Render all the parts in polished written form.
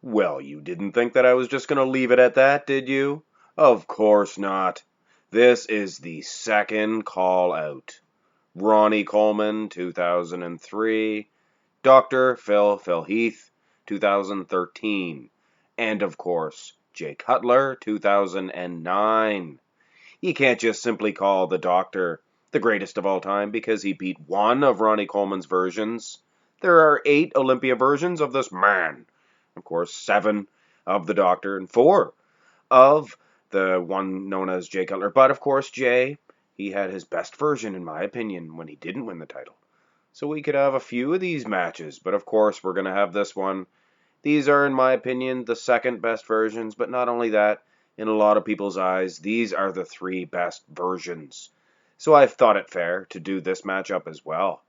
Well, you didn't think that I was just going to leave it at that, did you? Of course not. This is the second call out. Ronnie Coleman, 2003. Dr. Phil Heath, 2013. And of course, Cutler, 2009. You can't just simply call the Doctor the greatest of all time because he beat one of Ronnie Coleman's versions. There are 8 Olympia versions of this man. Of course, 7 of the Doctor and 4 of the one known as Cutler. But of course, he had his best version, in my opinion, when he didn't win the title. So we could have a few of these matches, but of course, we're going to have this one. These are, in my opinion, the second best versions, but not only that, in a lot of people's eyes, these are the 3 best versions. So I've thought it fair to do this matchup as well.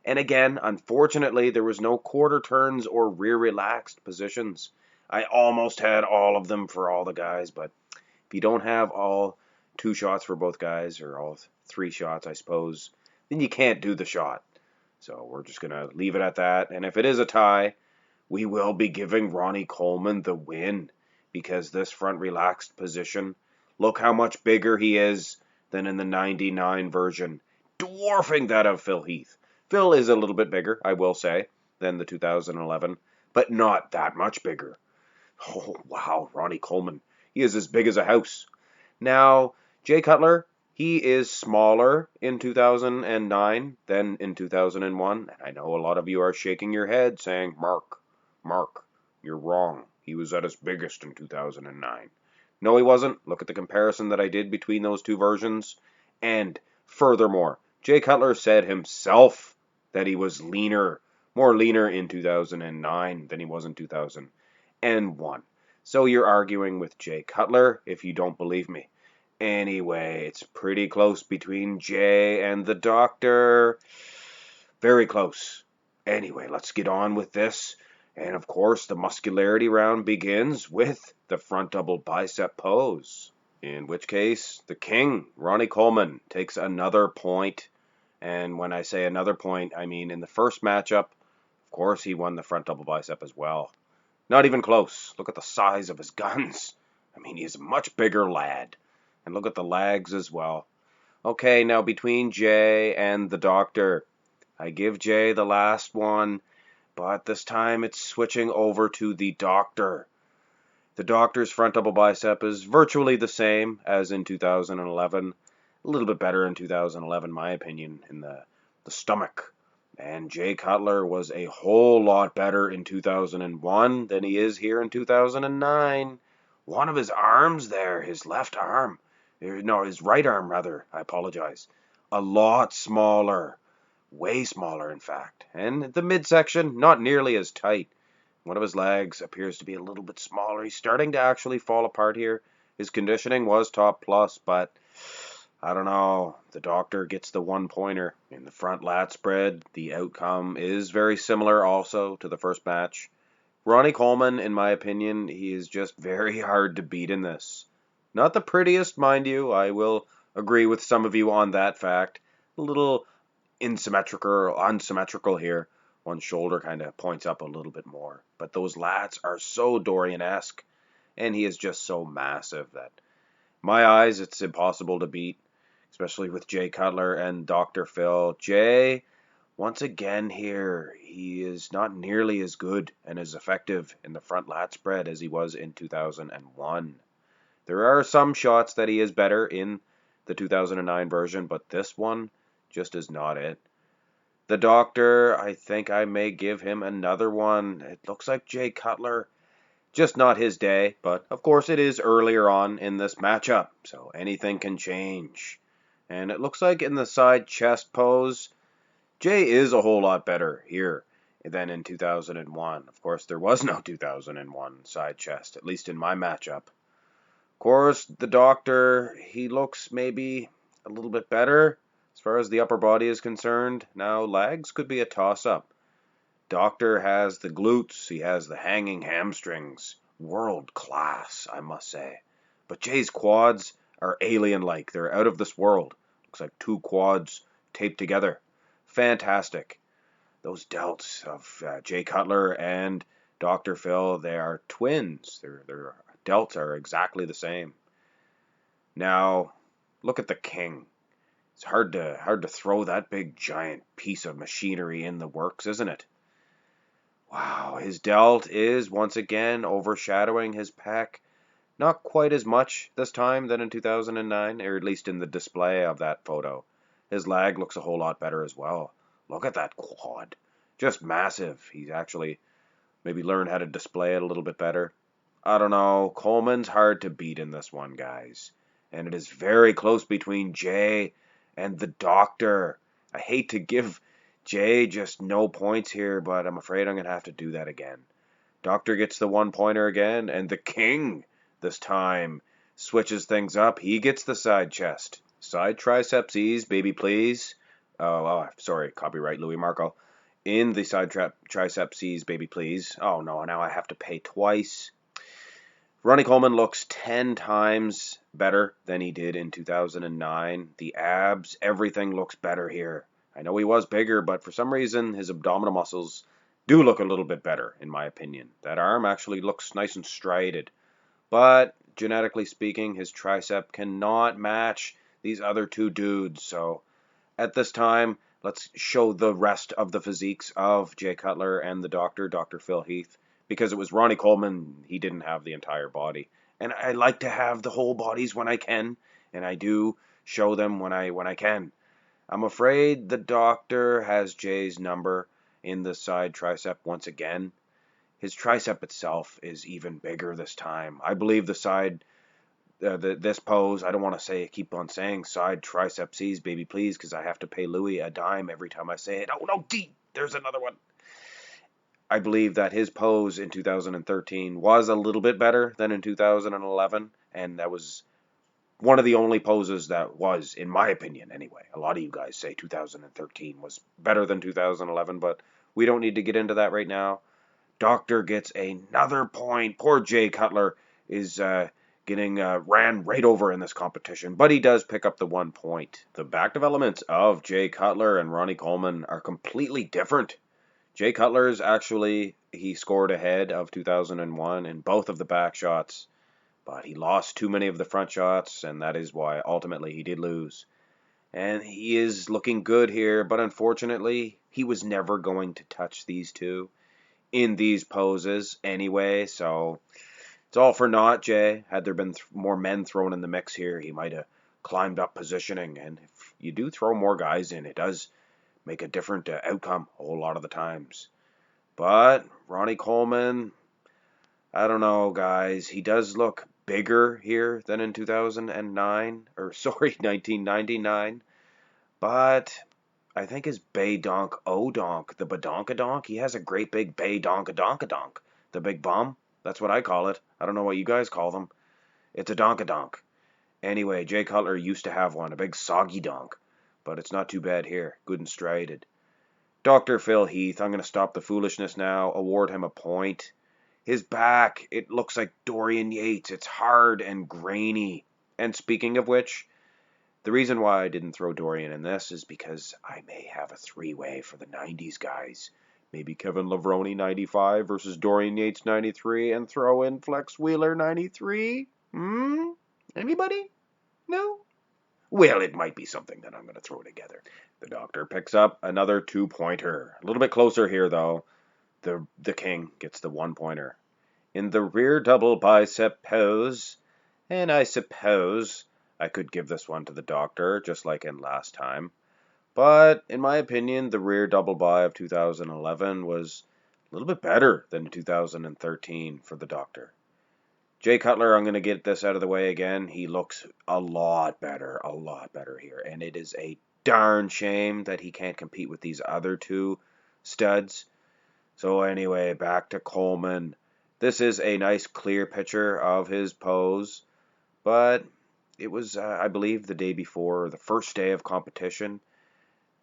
And again, unfortunately, there was no quarter turns or rear relaxed positions. I almost had all of them for all the guys, but if you don't have all 2 shots for both guys, or all 3 shots, I suppose, then you can't do the shot. So we're just going to leave it at that. And if it is a tie, we will be giving Ronnie Coleman the win, because this front relaxed position, look how much bigger he is than in the 99 version, dwarfing that of Phil Heath. Phil is a little bit bigger, I will say, than the 2011, but not that much bigger. Oh, wow, Ronnie Coleman. He is as big as a house. Now, Cutler, he is smaller in 2009 than in 2001. And I know a lot of you are shaking your head saying, Mark, you're wrong. He was at his biggest in 2009. No, he wasn't. Look at the comparison that I did between those 2 versions. And furthermore, Cutler said himself that he was more leaner in 2009 than he was in 2001. So you're arguing with Cutler if you don't believe me. Anyway, it's pretty close between Jay and the Doctor. Very close. Anyway, let's get on with this. And of course, the muscularity round begins with the front double bicep pose. In which case, the king, Ronnie Coleman, takes another point. And when I say another point, I mean in the first matchup, of course, he won the front double bicep as well. Not even close. Look at the size of his guns. I mean, he's a much bigger lad. And look at the legs as well. Okay, now between Jay and the Doctor, I give Jay the last one, but this time it's switching over to the Doctor. The Doctor's front double bicep is virtually the same as in 2011. A little bit better in 2011, in my opinion, in the stomach. And Cutler was a whole lot better in 2001 than he is here in 2009. One of his arms there, his left arm, no, his right arm rather, I apologize, a lot smaller, way smaller in fact. And the midsection, not nearly as tight. One of his legs appears to be a little bit smaller. He's starting to actually fall apart here. His conditioning was top plus, but I don't know. The Doctor gets the 1-pointer in the front lat spread. The outcome is very similar also to the first match. Ronnie Coleman, in my opinion, he is just very hard to beat in this. Not the prettiest, mind you. I will agree with some of you on that fact. A little unsymmetrical here. One shoulder kind of points up a little bit more. But those lats are so Dorian-esque, and he is just so massive that, in my eyes, it's impossible to beat, especially with Cutler and Dr. Phil. Jay, once again here, he is not nearly as good and as effective in the front lat spread as he was in 2001. There are some shots that he is better in the 2009 version, but this one just is not it. The Doctor, I think I may give him another one. It looks like Cutler, just not his day, but of course it is earlier on in this matchup, so anything can change. And it looks like in the side chest pose, Jay is a whole lot better here than in 2001. Of course, there was no 2001 side chest, at least in my matchup. Of course, the Doctor, he looks maybe a little bit better as far as the upper body is concerned. Now, legs could be a toss-up. Doctor has the glutes, he has the hanging hamstrings. World class, I must say. But Jay's quads are alien-like. They're out of this world. Looks like 2 quads taped together. Fantastic. Those delts of Cutler and Dr. Phil, they are twins. Their delts are exactly the same. Now, look at the king. It's hard to throw that big giant piece of machinery in the works, isn't it? Wow, his delt is once again overshadowing his pec. Not quite as much this time than in 2009, or at least in the display of that photo. His leg looks a whole lot better as well. Look at that quad. Just massive. He's actually maybe learned how to display it a little bit better. I don't know. Coleman's hard to beat in this one, guys. And it is very close between Jay and the doctor. I hate to give Jay just no points here, but I'm afraid I'm going to have to do that again. Doctor gets the 1-pointer again, and the king this time switches things up. He gets the side chest. Side triceps ease, baby, please. Oh, sorry, copyright Louis Marco. In the side triceps ease, baby, please. Oh, no, now I have to pay twice. Ronnie Coleman looks 10 times better than he did in 2009. The abs, everything looks better here. I know he was bigger, but for some reason, his abdominal muscles do look a little bit better, in my opinion. That arm actually looks nice and striated. But genetically speaking, his tricep cannot match these other two dudes. So at this time, let's show the rest of the physiques of Jay Cutler and the doctor, Dr. Phil Heath. Because it was Ronnie Coleman, he didn't have the entire body. And I like to have the whole bodies when I can, and I do show them when I can. I'm afraid the doctor has Jay's number in the side tricep once again. His tricep itself is even bigger this time. I believe the side, this pose, I don't want to keep on saying side triceps ease, baby, please, because I have to pay Louis a dime every time I say it. Oh, no, D, there's another one. I believe that his pose in 2013 was a little bit better than in 2011, and that was one of the only poses that was, in my opinion anyway. A lot of you guys say 2013 was better than 2011, but we don't need to get into that right now. Doctor gets another point. Poor Jay Cutler is getting ran right over in this competition, but he does pick up the 1 point. The back developments of Jay Cutler and Ronnie Coleman are completely different. Jay Cutler's actually, he scored ahead of 2001 in both of the back shots, but he lost too many of the front shots, and that is why ultimately he did lose. And he is looking good here, but unfortunately, he was never going to touch these two in these poses anyway, so it's all for naught, Jay. Had there been more men thrown in the mix here, he might have climbed up positioning, and if you do throw more guys in, it does make a different outcome a whole lot of the times. But Ronnie Coleman, I don't know, guys. He does look bigger here than in 2009, or sorry, 1999. But I think his Bay Donk O-Donk, the Badonkadonk, he has a great big Bay Donkadonk. The big bum, that's what I call it. I don't know what you guys call them. It's a Donkadonk. Anyway, Jay Cutler used to have one, a big soggy donk. But it's not too bad here. Good and striated. Dr. Phil Heath, I'm going to stop the foolishness now. Award him a point. His back, it looks like Dorian Yates. It's hard and grainy. And speaking of which, the reason why I didn't throw Dorian in this is because I may have a three-way for the 90s guys. Maybe Kevin Levrone 95 versus Dorian Yates 93 and throw in Flex Wheeler 93? Anybody? No? Well, it might be something that I'm going to throw together. The doctor picks up another 2-pointer. A little bit closer here, though. The king gets the 1-pointer. In the rear double bicep pose, and I suppose I could give this one to the doctor, just like in last time. But, in my opinion, the rear double bi of 2011 was a little bit better than 2013 for the doctor. Jay Cutler, I'm going to get this out of the way again. He looks a lot better here. And it is a darn shame that he can't compete with these other two studs. So anyway, back to Coleman. This is a nice clear picture of his pose. But it was, I believe, the day before, the first day of competition.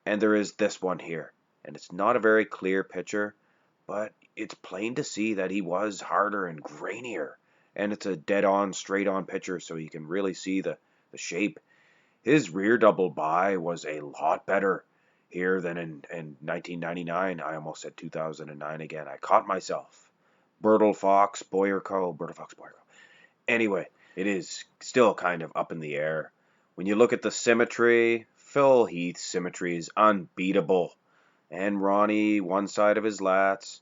And there is this one here. And it's not a very clear picture, but it's plain to see that he was harder and grainier. And it's a dead-on, straight-on picture, so you can really see the shape. His rear double bi was a lot better here than in 1999. I almost said 2009 again. I caught myself. Bertel Fox, Boyerco, Bertel Fox, Boyerco. Anyway, it is still kind of up in the air. When you look at the symmetry, Phil Heath's symmetry is unbeatable. And Ronnie, one side of his lats,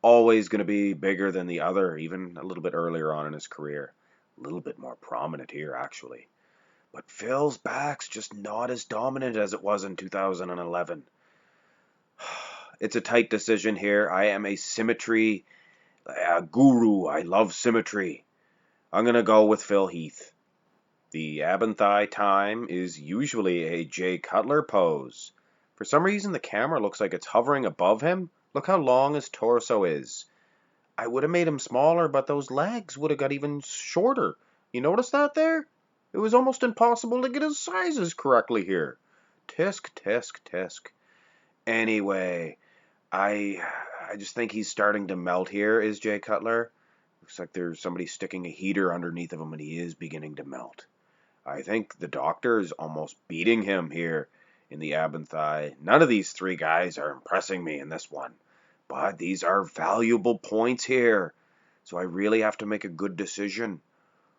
always going to be bigger than the other, even a little bit earlier on in his career. A little bit more prominent here, actually. But Phil's back's just not as dominant as it was in 2011. It's a tight decision here. I am a symmetry guru. I love symmetry. I'm going to go with Phil Heath. The ab and thigh time is usually a Jay Cutler pose. For some reason, the camera looks like it's hovering above him. Look how long his torso is. I would have made him smaller, but those legs would have got even shorter. You notice that there? It was almost impossible to get his sizes correctly here. Tisk, tisk, tisk. Anyway, I just think he's starting to melt here, is Jay Cutler. Looks like there's somebody sticking a heater underneath of him, and he is beginning to melt. I think the doctor is almost beating him here in the ab and thigh. None of these three guys are impressing me in this one. But these are valuable points here. So I really have to make a good decision.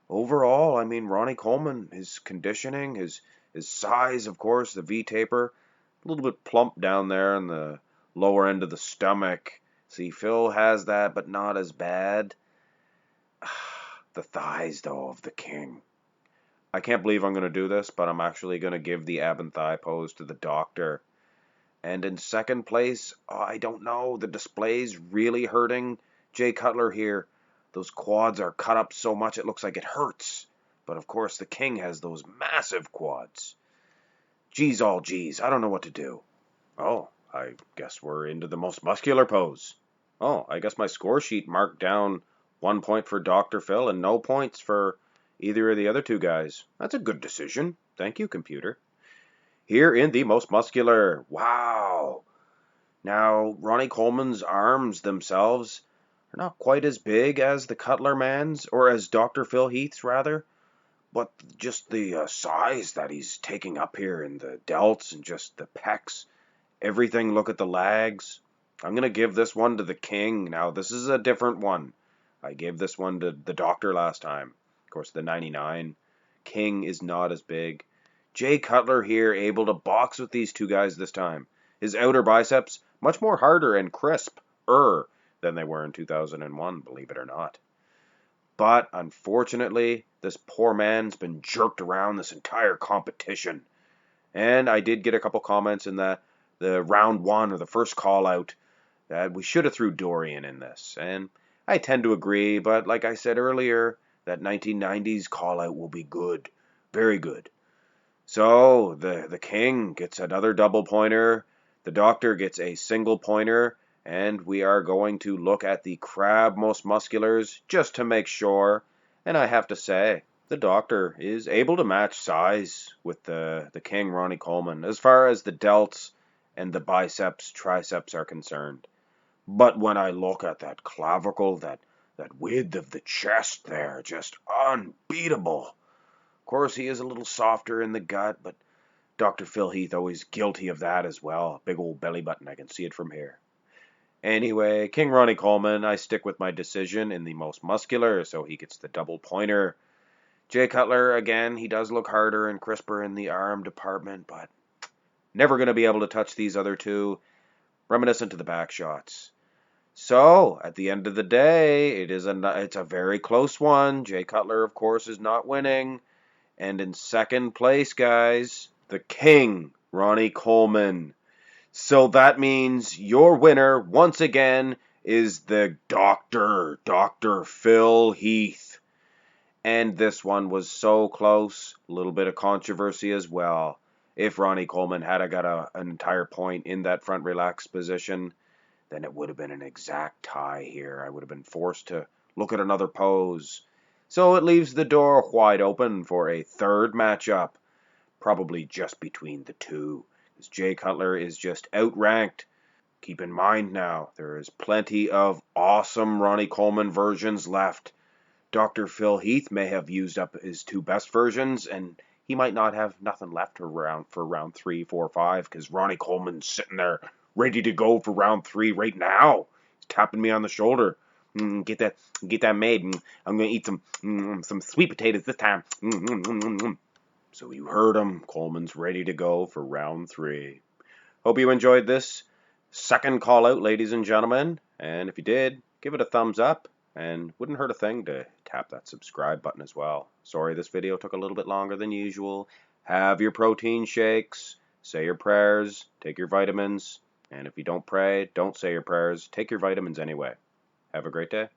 Overall, I mean, Ronnie Coleman, his conditioning, his size, of course, the V-taper, a little bit plump down there in the lower end of the stomach. See, Phil has that, but not as bad. The thighs, though, of the king. I can't believe I'm going to do this, but I'm actually going to give the ab and thigh pose to the doctor. And in second place, I don't know, the display's really hurting Jay Cutler here. Those quads are cut up so much it looks like it hurts. But of course, the king has those massive quads. Geez, all geez, I don't know what to do. Oh, I guess we're into the most muscular pose. Oh, I guess my score sheet marked down 1 point for Dr. Phil and no points for either of the other two guys. That's a good decision. Thank you, computer. Here in the most muscular. Wow. Now, Ronnie Coleman's arms themselves are not quite as big as the Cutler man's, or as Dr. Phil Heath's, rather. But just the size that he's taking up here in the delts and just the pecs, everything, look at the legs. I'm going to give this one to the king. Now, this is a different one. I gave this one to the doctor last time. Of course, the 99. King is not as big. Jay Cutler here able to box with these two guys this time. His outer biceps much more harder and crisper than they were in 2001, believe it or not. But unfortunately, this poor man's been jerked around this entire competition. And I did get a couple comments in the round one or the first call out that we should have threw Dorian in this. And I tend to agree, but like I said earlier, that 1990s call out will be good. Very good. So the king gets another double pointer. The doctor gets a single pointer. And we are going to look at the crab most musculars just to make sure. And I have to say, the doctor is able to match size with the king, Ronnie Coleman, as far as the delts and the biceps, triceps are concerned. But when I look at that clavicle, that width of the chest there, just unbeatable. Of course, he is a little softer in the gut, but Dr. Phil Heath always guilty of that as well. Big old belly button, I can see it from here. Anyway, King Ronnie Coleman, I stick with my decision in the most muscular, so he gets the double pointer. Jay Cutler, again, he does look harder and crisper in the arm department, but never going to be able to touch these other two, reminiscent to the back shots. So, at the end of the day, it's a very close one. Jay Cutler, of course, is not winning. And in second place, guys, the king, Ronnie Coleman. So that means your winner, once again, is the Dr. Phil Heath. And this one was so close, a little bit of controversy as well. If Ronnie Coleman had got an entire point in that front relaxed position, then it would have been an exact tie here. I would have been forced to look at another pose. So it leaves the door wide open for a third matchup, probably just between the two. Jay Cutler is just outranked. Keep in mind now, there is plenty of awesome Ronnie Coleman versions left. Dr. Phil Heath may have used up his two best versions, and he might not have nothing left for round 3, 4, 5, because Ronnie Coleman's sitting there ready to go for round 3 right now. He's tapping me on the shoulder. Get that made. I'm gonna eat some sweet potatoes this time. So you heard him. Coleman's ready to go for round 3. Hope you enjoyed this second call out, ladies and gentlemen. And if you did, give it a thumbs up. And wouldn't hurt a thing to tap that subscribe button as well. Sorry this video took a little bit longer than usual. Have your protein shakes. Say your prayers. Take your vitamins. And if you don't pray, don't say your prayers. Take your vitamins anyway. Have a great day.